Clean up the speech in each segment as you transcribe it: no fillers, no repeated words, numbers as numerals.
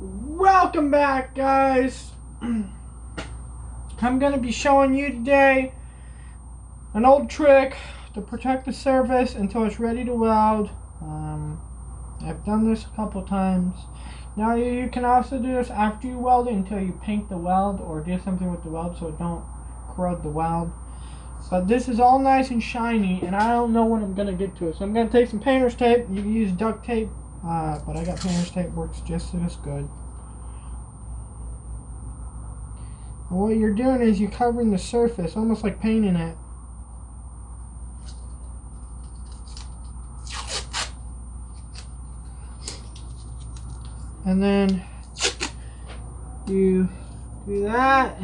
Welcome back, guys. I'm going to be showing you today an old trick to protect the surface until it's ready to weld. I've done this a couple times. Now you can also do this after you weld it until you paint the weld or do something with the weld so it don't corrode the weld. But this is all nice and shiny, and I don't know when I'm going to get to it. So I'm going to take some painter's tape. You can use duct tape, but I got painter's tape, works just as good. And what you're doing is you're covering the surface, almost like painting it. And then you do that.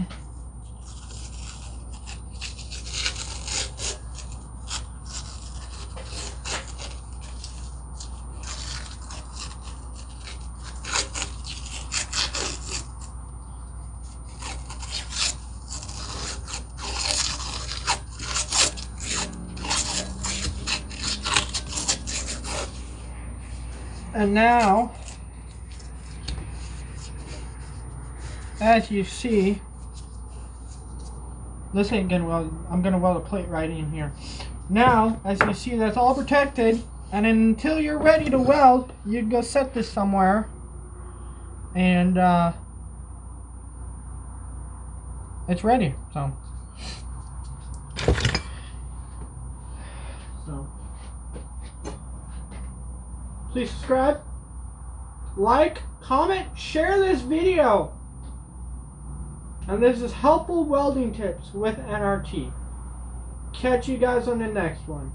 And now, as you see, this ain't gonna weld. I'm gonna weld a plate right in here. Now, as you see, that's all protected. And until you're ready to weld, you go set this somewhere, and it's ready. So please subscribe, like, comment, share this video. And this is helpful welding tips with N.R.T. Catch you guys on the next one.